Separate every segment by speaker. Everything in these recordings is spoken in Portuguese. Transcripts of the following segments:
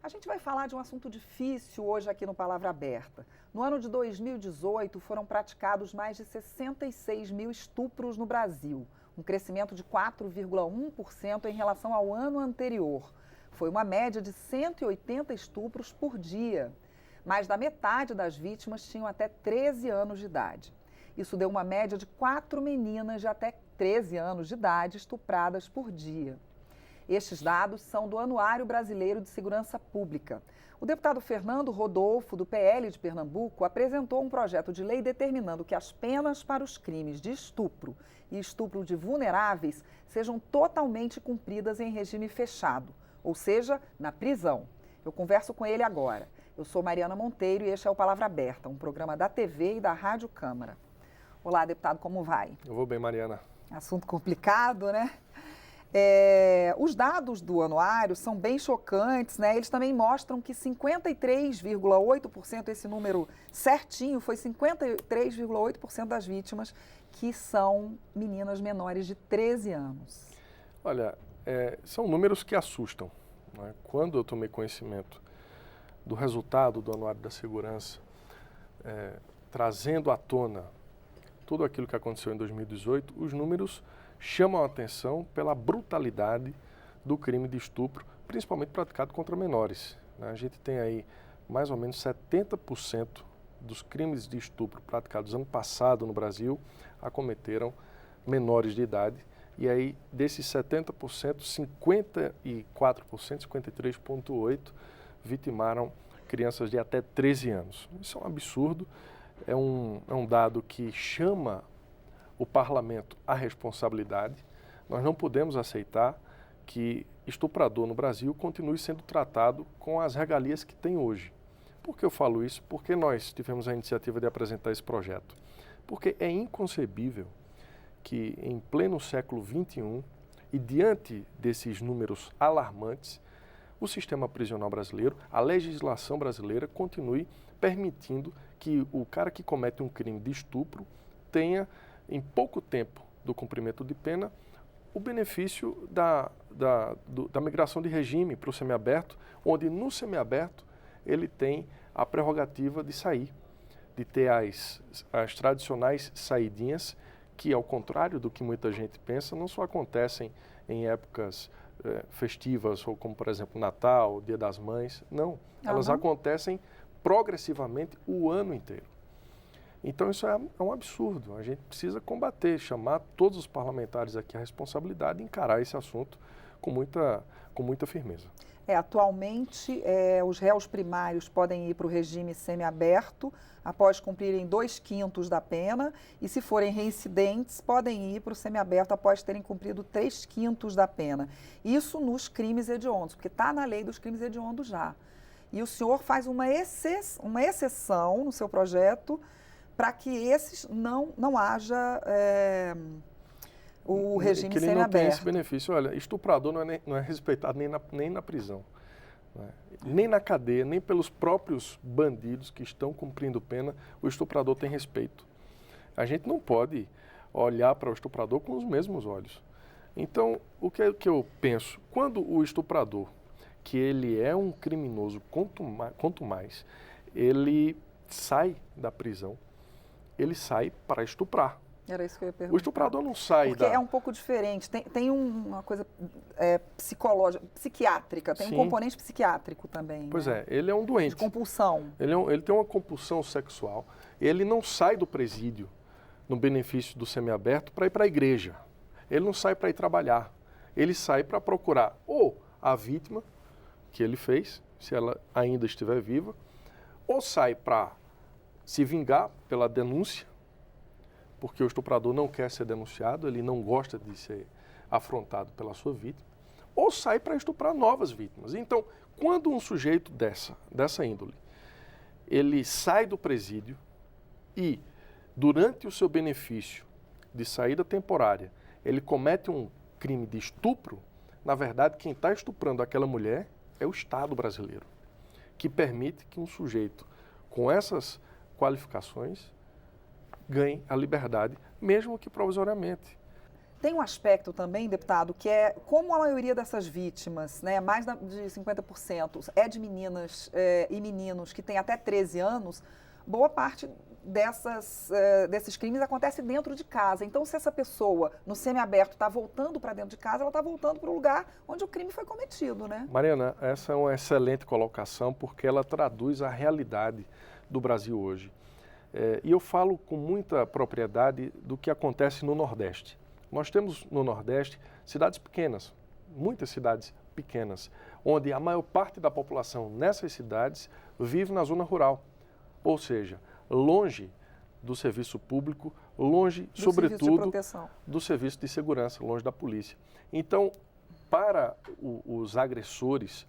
Speaker 1: A gente vai falar de um assunto difícil hoje aqui no Palavra Aberta. No ano de 2018, foram praticados mais de 66 mil estupros no Brasil, um crescimento de 4,1% em relação ao ano anterior. Foi uma média de 180 estupros por dia. Mais da metade das vítimas tinham até 13 anos de idade. Isso deu uma média de 4 meninas de até 13 anos de idade estupradas por dia. Estes dados são do Anuário Brasileiro de Segurança Pública. O deputado Fernando Rodolfo, do PL de Pernambuco, apresentou um projeto de lei determinando que as penas para os crimes de estupro e estupro de vulneráveis sejam totalmente cumpridas em regime fechado, ou seja, na prisão. Eu converso com ele agora. Eu sou Mariana Monteiro e este é o Palavra Aberta, um programa da TV e da Rádio Câmara. Olá, deputado, como vai?
Speaker 2: Eu vou bem, Mariana.
Speaker 1: Assunto complicado, né? Os dados do anuário são bem chocantes, né? Eles também mostram que 53,8%, esse número certinho, foi 53,8% das vítimas que são meninas menores de 13 anos.
Speaker 2: Olha, são números que assustam, né? Quando eu tomei conhecimento do resultado do Anuário da Segurança, trazendo à tona tudo aquilo que aconteceu em 2018, os números chamam a atenção pela brutalidade do crime de estupro, principalmente praticado contra menores, né? A gente tem aí mais ou menos 70% dos crimes de estupro praticados ano passado no Brasil acometeram menores de idade. E aí, desses 70%, 54%, 53,8% vitimaram crianças de até 13 anos. Isso é um absurdo, é um dado que chama o parlamento à responsabilidade. Nós não podemos aceitar que estuprador no Brasil continue sendo tratado com as regalias que tem hoje. Por que eu falo isso? Porque nós tivemos a iniciativa de apresentar esse projeto. Porque é inconcebível que em pleno século XXI e diante desses números alarmantes, o sistema prisional brasileiro, a legislação brasileira continue permitindo que o cara que comete um crime de estupro tenha, em pouco tempo do cumprimento de pena, o benefício da migração de regime para o semiaberto, onde no semiaberto ele tem a prerrogativa de sair, de ter as tradicionais saidinhas, que ao contrário do que muita gente pensa, não só acontecem em épocas festivas, ou como por exemplo Natal, Dia das Mães, não. Elas acontecem progressivamente o ano inteiro. Então isso é um absurdo, a gente precisa combater, chamar todos os parlamentares aqui à responsabilidade e encarar esse assunto com muita firmeza.
Speaker 1: Atualmente, os réus primários podem ir para o regime semiaberto após cumprirem 2/5 da pena e, se forem reincidentes, podem ir para o semiaberto após terem cumprido 3/5 da pena. Isso nos crimes hediondos, porque está na lei dos crimes hediondos já. E o senhor faz uma exceção no seu projeto para que esses não haja o regime
Speaker 2: que ele
Speaker 1: semiaberto.
Speaker 2: não tem esse benefício. Olha, estuprador não é respeitado nem na prisão, né? Nem na cadeia, nem pelos próprios bandidos que estão cumprindo pena, o estuprador tem respeito. A gente não pode olhar para o estuprador com os mesmos olhos. Então, o que eu penso? Quando o estuprador, que ele é um criminoso, quanto mais ele sai da prisão, ele sai para estuprar.
Speaker 1: Era isso que eu ia perguntar.
Speaker 2: O estuprador não sai
Speaker 1: Porque é um pouco diferente, tem uma coisa psicológica, psiquiátrica, tem
Speaker 2: Sim.
Speaker 1: um componente psiquiátrico também.
Speaker 2: Pois
Speaker 1: né?
Speaker 2: ele é um doente.
Speaker 1: De compulsão.
Speaker 2: Ele tem uma compulsão sexual. Ele não sai do presídio, no benefício do semiaberto, para ir para a igreja. Ele não sai para ir trabalhar. Ele sai para procurar ou a vítima que ele fez, se ela ainda estiver viva, ou sai para se vingar pela denúncia, porque o estuprador não quer ser denunciado, ele não gosta de ser afrontado pela sua vítima, ou sai para estuprar novas vítimas. Então, quando um sujeito dessa índole, ele sai do presídio e, durante o seu benefício de saída temporária, ele comete um crime de estupro, na verdade, quem está estuprando aquela mulher é o Estado brasileiro, que permite que um sujeito com essas qualificações ganhe a liberdade, mesmo que provisoriamente.
Speaker 1: Tem um aspecto também, deputado, que é como a maioria dessas vítimas, né, mais de 50%, é de meninas e meninos que têm até 13 anos, boa parte desses crimes acontece dentro de casa. Então, se essa pessoa, no semiaberto, está voltando para dentro de casa, ela está voltando para o lugar onde o crime foi cometido, né?
Speaker 2: Mariana, essa é uma excelente colocação, porque ela traduz a realidade do Brasil hoje. E eu falo com muita propriedade do que acontece no Nordeste. Nós temos no Nordeste cidades pequenas, muitas cidades pequenas, onde a maior parte da população nessas cidades vive na zona rural, ou seja, longe do serviço público, longe, sobretudo, do serviço de segurança, longe da polícia. Então, para os agressores,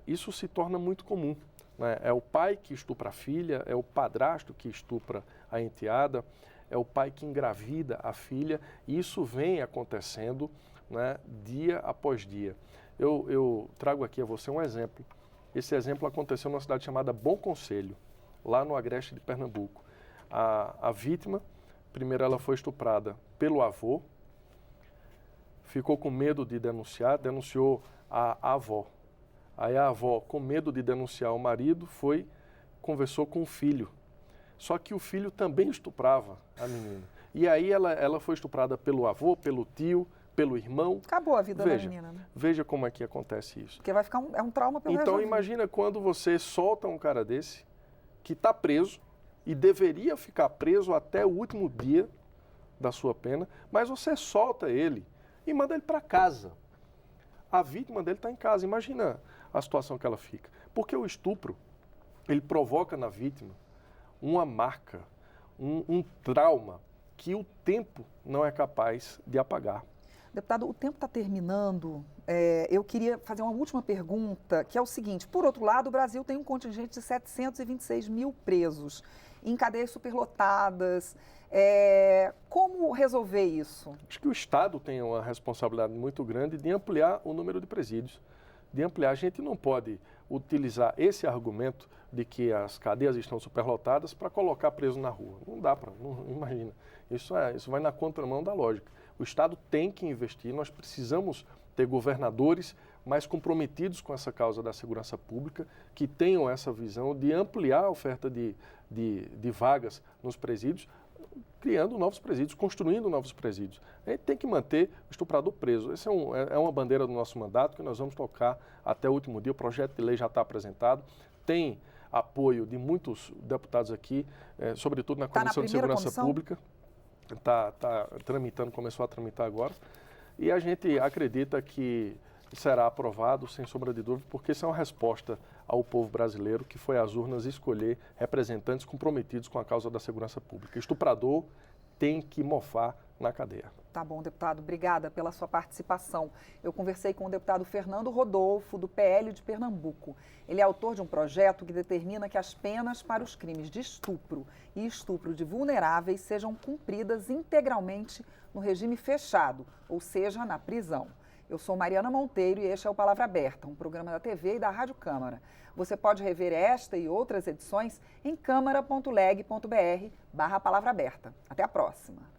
Speaker 2: isso se torna muito comum, né? É o pai que estupra a filha, é o padrasto que estupra a enteada, é o pai que engravida a filha, e isso vem acontecendo, né, dia após dia. Eu trago aqui a você um exemplo. Esse exemplo aconteceu numa cidade chamada Bom Conselho, lá no agreste de Pernambuco. A vítima, primeiro ela foi estuprada pelo avô, ficou com medo de denunciar, denunciou a avó. Aí a avó, com medo de denunciar o marido, conversou com o filho. Só que o filho também estuprava a menina. E aí ela foi estuprada pelo avô, pelo tio, pelo irmão.
Speaker 1: Acabou a vida da menina, né?
Speaker 2: Veja como é que acontece isso.
Speaker 1: Porque vai ficar um trauma pelo resto da
Speaker 2: Então
Speaker 1: vida.
Speaker 2: imagina quando você solta um cara desse, que está preso, e deveria ficar preso até o último dia da sua pena, mas você solta ele e manda ele para casa. A vítima dele está em casa. Imagina a situação que ela fica. Porque o estupro, ele provoca na vítima uma marca, um trauma que o tempo não é capaz de apagar.
Speaker 1: Deputado, o tempo está terminando. Eu queria fazer uma última pergunta, que é o seguinte. Por outro lado, o Brasil tem um contingente de 726 mil presos em cadeias superlotadas. Como resolver isso?
Speaker 2: Acho que o Estado tem uma responsabilidade muito grande de ampliar o número de presídios. De ampliar. A gente não pode utilizar esse argumento de que as cadeias estão superlotadas para colocar preso na rua. Não dá para, imagina. Isso vai na contramão da lógica. O Estado tem que investir, nós precisamos ter governadores mais comprometidos com essa causa da segurança pública, que tenham essa visão de ampliar a oferta de vagas nos presídios, criando novos presídios, construindo novos presídios. A gente tem que manter o estuprador preso. Essa é uma bandeira do nosso mandato que nós vamos tocar até o último dia. O projeto de lei já está apresentado, tem apoio de muitos deputados aqui, sobretudo na Comissão de Segurança Pública. Está tramitando, começou a tramitar agora. E a gente acredita que será aprovado, sem sombra de dúvida, porque isso é uma resposta ao povo brasileiro que foi às urnas escolher representantes comprometidos com a causa da segurança pública. Estuprador tem que mofar na cadeia.
Speaker 1: Tá bom, deputado. Obrigada pela sua participação. Eu conversei com o deputado Fernando Rodolfo, do PL de Pernambuco. Ele é autor de um projeto que determina que as penas para os crimes de estupro e estupro de vulneráveis sejam cumpridas integralmente no regime fechado, ou seja, na prisão. Eu sou Mariana Monteiro e este é o Palavra Aberta, um programa da TV e da Rádio Câmara. Você pode rever esta e outras edições em câmara.leg.br/Palavra Aberta. Até a próxima.